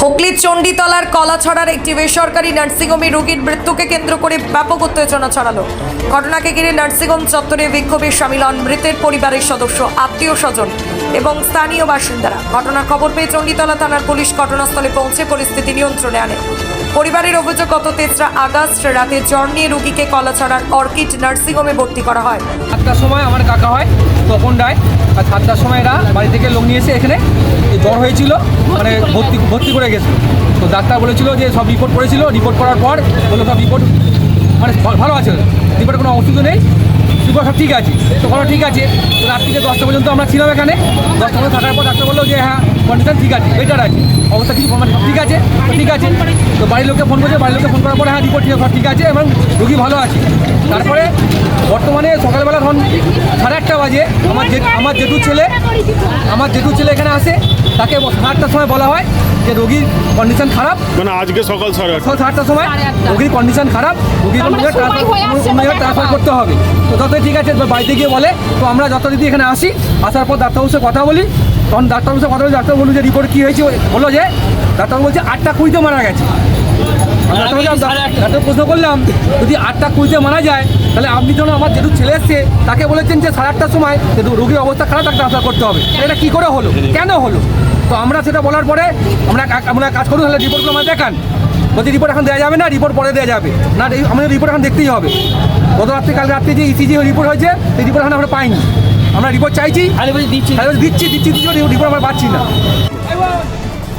হুগলির চণ্ডীতলার কলাছড়ার একটি বেসরকারি নার্সিংহোমে রোগীর মৃত্যুকে কেন্দ্র করে ব্যাপক উত্তেজনা ছড়ালো। ঘটনাকে ঘিরে নার্সিংহোম চত্বরে বিক্ষোভে শামিল হন মৃতের পরিবারের সদস্য, আত্মীয় স্বজন এবং স্থানীয় বাসিন্দারা। ঘটনার খবর পেয়ে চণ্ডীতলা থানার পুলিশ ঘটনাস্থলে পৌঁছে পরিস্থিতি নিয়ন্ত্রণে আনে। পরিবারের অভিযোগ, গত 3 আগস্ট রাতে জ্বর নিয়ে রোগীকে কলাছড়ার অর্কিড নার্সিংহোমে ভর্তি করা হয়। 7টার সময় আমার কাকা হয় তখন ডায়, আর 7টার সময় এরা বাড়ি থেকে লোক নিয়ে এসে এখানে জ্বর হয়েছিল, মানে ভর্তি করে গেছে। তো ডাক্তার বলেছিল যে সব রিপোর্ট করেছিল, রিপোর্ট করার পর বললো সব রিপোর্ট মানে ভালো আছে, রিপোর্টে কোনো অসুবিধা নেই, রিপোর্ট সব ঠিক আছে। তো কোনো ঠিক আছে। তো রাত থেকে 10টা পর্যন্ত আমরা ছিলাম এখানে। 10টা পর্যন্ত থাকার পর ডাক্তার বললো যে হ্যাঁ কন্ডিশন ঠিক আছে, বেটার আছে, অবস্থা কিছু মানে ঠিক আছে, ঠিক আছে। তো বাড়ির লোককে ফোন করেছে, বাড়ির লোককে ফোন করার পরে হ্যাঁ রিপোর্ট সব ঠিক আছে এবং রোগী ভালো আছে। তারপরে বর্তমানে সকালবেলা ধরুন 8:30 বাজে আমার জেঠু ছেলে এখানে আসে, তাকে 8টার সময় বলা হয় যে রোগীর কন্ডিশন খারাপ, মানে আজকে সকাল 8টার সময় রোগীর কন্ডিশন খারাপ, রোগীর ট্রান্সফার করতে হবে। তো যতই ঠিক আছে বাড়িতে গিয়ে বলে। তো আমরা যতদিন এখানে আসি, আসার পর ডাক্তারবাবুর সাথে কথা বলি, তখন ডাক্তারবাবুর সাথে কথা বলি, ডাক্তার বলল যে রিপোর্ট কী হয়েছে, বললো যে ডাক্তারবাবু বলছে 8টা 20-তে মারা গেছে। ডাক্তার প্রশ্ন করলাম যদি 8টা 20-তে মারা যায় তাহলে আপনি যখন আমার যেটু ছেলে এসছে তাকে বলেছেন যে 8:30টার সময় রোগীর অবস্থা খারাপ, তাকে ট্রান্সফার করতে হবে, এটা কী করে হলো, কেন হলো? তো আমরা সেটা বলার পরে আমরা কাজ করুন, তাহলে রিপোর্টগুলো আমরা দেখান। বলছি রিপোর্ট এখন দেওয়া যাবে না, রিপোর্ট পরে দেওয়া যাবে না, আমাদের রিপোর্ট এখন দেখতেই হবে। গত রাত্রে কাল রাত্রে যে ইসিজি রিপোর্ট হয়েছে সেই রিপোর্ট এখন আমরা পাইনি, আমরা রিপোর্ট চাইছি, দিচ্ছি রিপোর্ট আমরা পাচ্ছি না।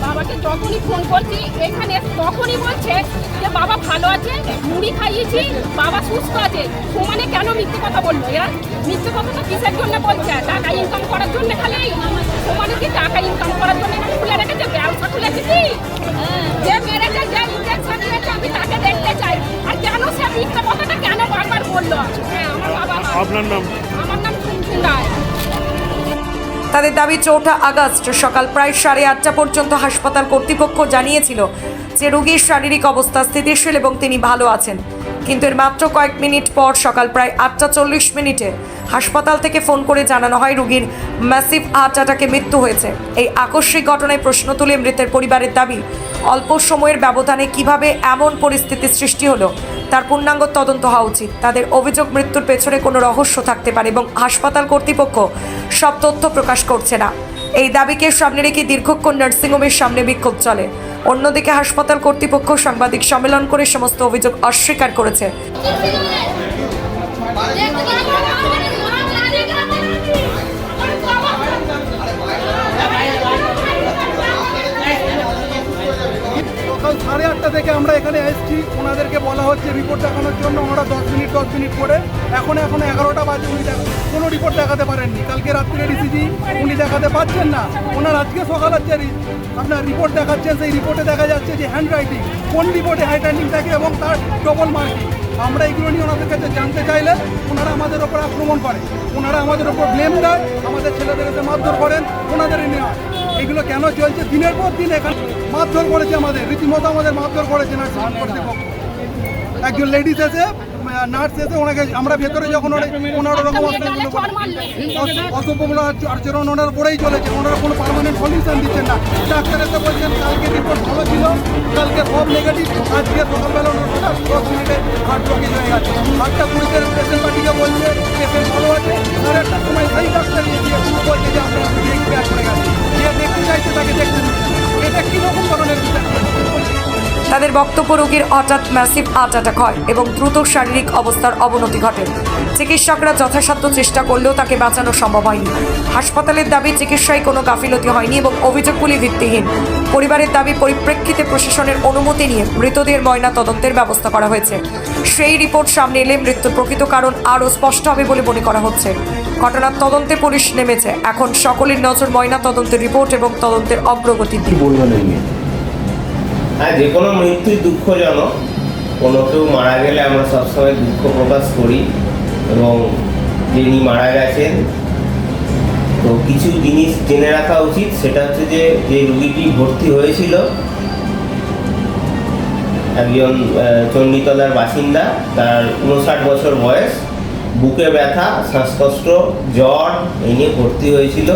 বাবাকে যখনই ফোন করছি এখানে তখনই বলছে যে বাবা ভালো আছে, মুড়ি খাইয়েছি, বাবা সুস্থ আছে। সমানে কেন মিথ্যে কথা বললো? এরা মিথ্যে কথাটা কিসের জন্য বলছে? টাকা ইনকাম করার জন্য খালি? সমানে কি টাকা ইনকাম করার জন্য খুলে রেখেছে, ব্যবসা খুলেছে কি? যে মেরেছে, যে ইনজেকশন দিয়েছে আমি তাকে দেখতে চাই। আর কেন সে মিথ্যে কথাটা কেন বারবার বললো? হ্যাঁ, আমার বাবা। আপনার নাম? আমার নাম চুনচুন রায়। তাদের দাবি 4 আগস্ট সকাল প্রায় 8:30 পর্যন্ত হাসপাতাল কর্তৃপক্ষ জানিয়েছিল যে রোগীর শারীরিক অবস্থা স্থিতিশীল এবং তিনি ভালো আছেন। কিন্তু এর মাত্র কয়েক মিনিট পর সকাল প্রায় 8:40 হাসপাতাল থেকে ফোন করে জানানো হয় রোগীর ম্যাসিভ হার্ট অ্যাটাকে মৃত্যু হয়েছে। এই আকস্মিক ঘটনায় প্রশ্ন তুলে মৃতের পরিবারের দাবি, অল্প সময়ের ব্যবধানে কিভাবে এমন পরিস্থিতির সৃষ্টি হলো তার পূর্ণাঙ্গ তদন্ত হওয়া উচিত। তাদের অভিযোগ, মৃত্যুর পেছনে কোনো রহস্য থাকতে পারে এবং হাসপাতাল কর্তৃপক্ষ সব তথ্য প্রকাশ করছে না। এই দাবিকে সামনে রেখে দীর্ঘক্ষণ নার্সিংহোমের সামনে বিক্ষোভ চলে। অন্যদিকে হাসপাতাল কর্তৃপক্ষ সাংবাদিক সম্মেলন করে সমস্ত অভিযোগ অস্বীকার করেছে। সকাল 8:30 থেকে আমরা এখানে এসেছি, ওনাদেরকে বলা হচ্ছে রিপোর্ট দেখানোর জন্য। ওনারা 10 মিনিট করে এখন 11টা বাজে, উনি কোনো রিপোর্ট দেখাতে পারেননি। কালকে রাত্রে ইসিজি উনি দেখাতে পারছেন না। ওনার আজকে সকাল হচ্ছে আপনার রিপোর্ট দেখাচ্ছেন, সেই রিপোর্টে দেখা যাচ্ছে যে হ্যান্ড রাইটিং, কোন রিপোর্টে হ্যান্ড রাইটিং থাকে এবং তার ডবল মার্কিং। আমরা এগুলো নিয়ে ওনাদের কাছে জানতে চাইলে ওনারা আমাদের ওপর আক্রমণ করে, ওনারা আমাদের ওপর ব্লেম দেয়, আমাদের ছেলেদেরকে মারধর করেন, ওনাদের নেওয়া। এগুলো কেন চলছে? দিনের পর দিন এখানে মারধর করেছে, আমাদের রীতিমতো আমাদের মারধর করেছে নার্সিং কর্তৃপক্ষ। একজন লেডিস এসে, নার্স এসে ওনাকে, আমরা ভেতরে যখন ওনার রকম অসভ্যগুলো আচরণ ওনারা করেই চলেছে। ওনারা কোনো পার্মানেন্ট সলিউশন দিচ্ছেন না। ডাক্তার এসে বলছেন কালকে রিপোর্ট ভালো ছিল, কালকে সব নেগেটিভ, আজকে সকালবেলা ওনার 10 মিনিটে হার্ট ব্লকেজ হয়ে গেছে। 8টা 20-তে পেশেন্ট পার্টিকে বলছে পেশেন্ট ভালো আছে, 8:30টার সময় সেই ডাক্তার বলছে যে আপনার এক্সপায়ার করে গেছে। যে দেখতে চাইছে তাকে দেখতে দিচ্ছে। এটা কীরকম ধরনের বিচার? তাদের বক্তব্য, রোগীর হঠাৎ ম্যাসিভ হার্ট অ্যাটাক হয় এবং দ্রুত শারীরিক অবস্থার অবনতি ঘটে। চিকিৎসকরা যথাসাধ্য চেষ্টা করলেও তাকে বাঁচানো সম্ভব হয়নি। হাসপাতালের দাবি চিকিৎসায় কোনো গাফিলতি হয়নি এবং অভিযোগগুলি ভিত্তিহীন। পরিবারের দাবি, পরিপ্রেক্ষিতে প্রশাসনের অনুমতি নিয়ে মৃতদেহের ময়না তদন্তের ব্যবস্থা করা হয়েছে। সেই রিপোর্ট সামনে এলে মৃত্যুর প্রকৃত কারণ আরও স্পষ্ট হবে বলে মনে করা হচ্ছে। ঘটনার তদন্তে পুলিশ নেমেছে। এখন সকলের নজর ময়না তদন্তের রিপোর্ট এবং তদন্তের অগ্রগতির দিকে। হ্যাঁ, যে কোনো মৃত্যুই দুঃখজনক। কোনো কেউ মারা গেলে আমরা সবসময় দুঃখ প্রকাশ করি এবং যিনি মারা গেছেন তো কিছু জিনিস জেনে রাখা উচিত। সেটা হচ্ছে যে রুগীটি ভর্তি হয়েছিল একজন চণ্ডীতলার বাসিন্দা, তার 59 বছর বয়স, বুকে ব্যথা, শ্বাসকষ্ট, জ্বর এই নিয়ে ভর্তি হয়েছিল।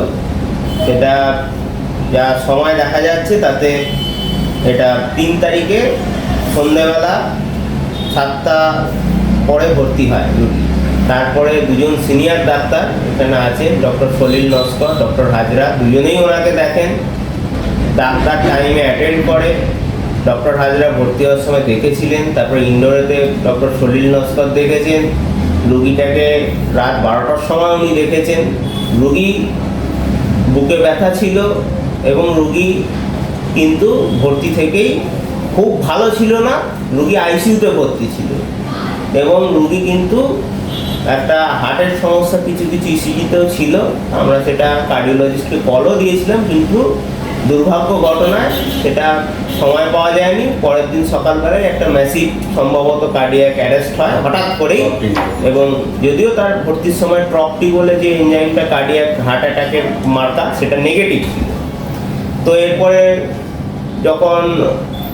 সেটা যা সময় দেখা যাচ্ছে তাতে এটা 3 তারিখে সন্ধ্যেবেলা 7টা পরে ভর্তি হয় রুগী। তারপরে দুজন সিনিয়র ডাক্তার এখানে আছে, ডক্টর সলিল নস্কর, ডক্টর হাজরা, দুজনেই ওনাকে দেখেন। ডাক্তার টাইমে অ্যাটেন্ড করে। ডক্টর হাজরা ভর্তি হওয়ার সময় দেখেছিলেন, তারপরে ইন্ডোরেতে ডক্টর সলিল নস্কর দেখেছেন। রুগীটাকে রাত 12টার সময় উনি দেখেছেন। রুগী বুকে ব্যথা ছিল এবং রুগী কিন্তু ভর্তি থেকেই খুব ভালো ছিল না, রুগী আইসিইউতে ভর্তি ছিল এবং রুগী কিন্তু একটা হার্টের সমস্যা কিছু কিছু ইসিজিতেও ছিল। আমরা সেটা কার্ডিওলজিস্টকে কলও দিয়েছিলাম, কিন্তু দুর্ভাগ্য ঘটনায় সেটা সময় পাওয়া যায়নি। পরের দিন সকালবেলায় একটা ম্যাসিভ সম্ভবত কার্ডিয়াক অ্যারেস্ট হয় হঠাৎ করেই, এবং যদিও তার ভর্তির সময় ট্রপটি বলে যে এনজাইমটা কার্ডিয়াক হার্ট অ্যাটাকের মার্কা সেটা নেগেটিভ ছিল। তো এরপরে যখন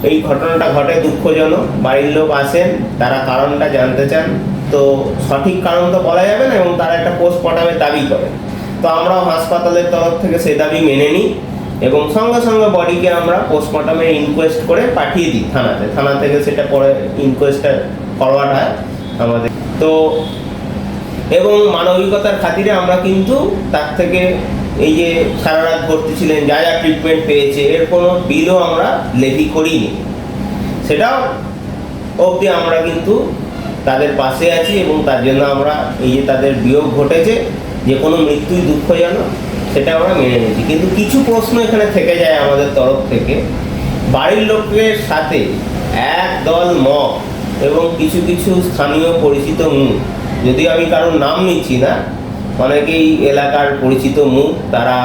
এই ঘটনাটা ঘটে দুঃখজনক, বাড়ির লোক আসেন, তারা কারণটা জানতে চান। তো সঠিক কারণ তো বলা যাবে না এবং তারা একটা পোস্টমর্টমের দাবি করে। তো আমরাও হাসপাতালের তরফ থেকে সেই দাবি মেনে নিই এবং সঙ্গে সঙ্গে বডিকে আমরা পোস্টমর্টমের ইনকোয়েস্ট করে পাঠিয়ে দিই থানাতে। থানা থেকে সেটা পরে ইনকোয়েস্টটা ফরওয়ার্ড হয় আমাদের। তো এবং মানবিকতার খাতিরে আমরা কিন্তু তার থেকে এই যে সারা রাত ভর্তি ছিলেন, যা যা ট্রিটমেন্ট পেয়েছে, এর কোনো বিলও আমরা লেভি করিনি। সেটাও অবধি আমরা কিন্তু তাদের পাশে আছি এবং তার জন্য আমরা এই যে তাদের বিয়োগ ঘটেছে, যে কোনো মৃত্যুই দুঃখজনক, সেটা আমরা মেনে নিয়েছি। কিন্তু কিছু প্রশ্ন এখানে থেকে যায় আমাদের তরফ থেকে। বাড়ির লোকের সাথে একদল মগ এবং কিছু কিছু স্থানীয় পরিচিত মুখ, যদিও আমি কারোর নাম নিচ্ছি না, অনেকেই এলাকার পরিচিত মুখ, তারা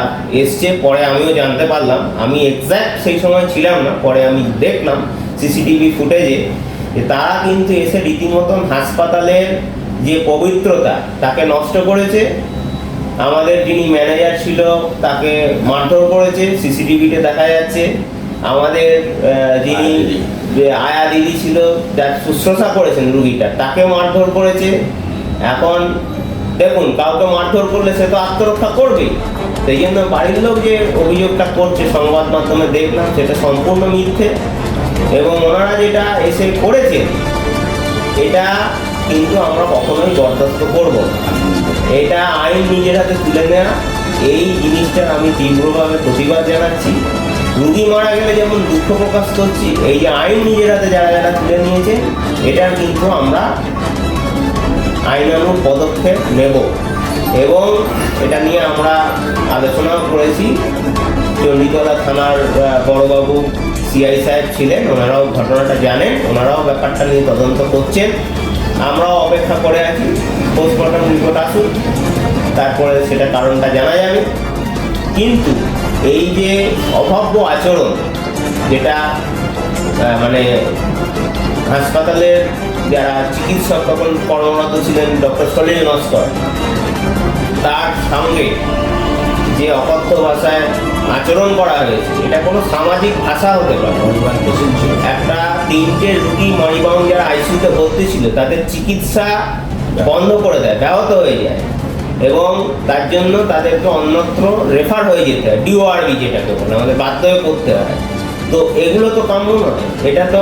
এসছে। পরে আমিও জানতে পারলাম, আমি এক্স্যাক্ট সেই সময় ছিলাম না, পরে আমি দেখলাম সিসিটিভি ফুটেজে যে তারা কিন্তু এসে রীতিমতন হাসপাতালের যে পবিত্রতা তাকে নষ্ট করেছে। আমাদের যিনি ম্যানেজার ছিল তাকে মারধর করেছে, সিসিটিভিতে দেখা যাচ্ছে। আমাদের যিনি আয়া দিদি ছিল, যার শুশ্রূষা করেছেন রুগীটা, তাকে মারধর করেছে। এখন দেখুন, কাউকে মারধর করলে সে তো আত্মরক্ষা করবেই। সেই জন্য বাড়ির লোক যে অভিযোগটা করছে সংবাদ মাধ্যমে দেখলাম, সেটা সম্পূর্ণ মিথ্যে। এবং ওনারা যেটা এসে করেছেন এটা কিন্তু আমরা কখনোই বরদাস্ত করব না। এটা আইন নিজের হাতে তুলে নেওয়া, এই জিনিসটার আমি তীব্রভাবে প্রতিবাদ জানাচ্ছি। রুগী মারা গেলে যেমন দুঃখ প্রকাশ করছি, এই যে আইন নিজের হাতে যারা যারা তুলে নিয়েছে, এটার কিন্তু আমরা আইনানুগ পদক্ষেপ নেব এবং এটা নিয়ে আমরা আলোচনাও করেছি। চণ্ডীতলা থানার বড়বাবু সিআই সাহেব ছিলেন, ওনারাও ঘটনাটা জানেন, ওনারাও ব্যাপারটা নিয়ে তদন্ত করছেন। আমরাও অপেক্ষা করে আছি পোস্টমর্টম রিপোর্ট আসুক, তারপরে সেটা কারণটা জানা যাবে। কিন্তু এই যে অভব্য আচরণ, যেটা মানে হাসপাতালের যারা চিকিৎসক তখন কর্মরত ছিলেন ডক্টর সলিল নস্কর, তার সঙ্গে যে অকথ্য ভাষায় আচরণ করা হয়েছে, এটা কোনো সামাজিক ভাষা হতে পারে। একটা 3টে রুগী মরিবাউন্ড যারা আইসিইউতে ভর্তি ছিল, তাদের চিকিৎসা বন্ধ করে দেয়, ব্যাহত হয়ে যায় এবং তার জন্য তাদেরকে অন্যত্র রেফার হয়ে যেতে হয়, ডিওআরবি যেটাকে বলে, আমাদের বাধ্য হয়ে করতে হয়। তো এগুলো তো কাম্য নয়, এটা তো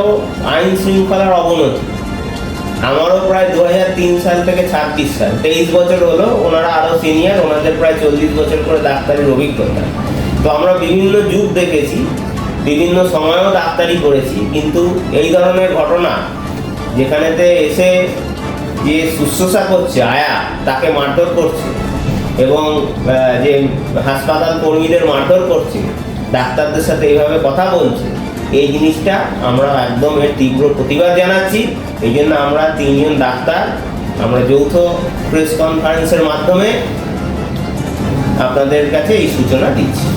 আইন শৃঙ্খলার অবনতি। আমারও প্রায় 2003 সাল থেকে 26 সাল, 23 বছর হলো। ওনারা আরও সিনিয়র, ওনাদের প্রায় 40 বছর করে ডাক্তারির অভিজ্ঞতা। তো আমরা বিভিন্ন যুগ দেখেছি, বিভিন্ন সময়েও ডাক্তারি করেছি, কিন্তু এই ধরনের ঘটনা যেখানেতে এসে যে শুশ্রূষা করছে আয়া, তাকে মারধর করছে এবং যে হাসপাতাল কর্মীদের মারধর করছে, ডাক্তারদের সাথে এইভাবে কথা বলছে, এই জিনিসটা আমরা একদম এর তীব্র প্রতিবাদ জানাচ্ছি। এই জন্য আমরা 3 জন ডাক্তার আমরা যৌথ প্রেস কনফারেন্সের মাধ্যমে আপনাদের কাছে এই সূচনা দিচ্ছি।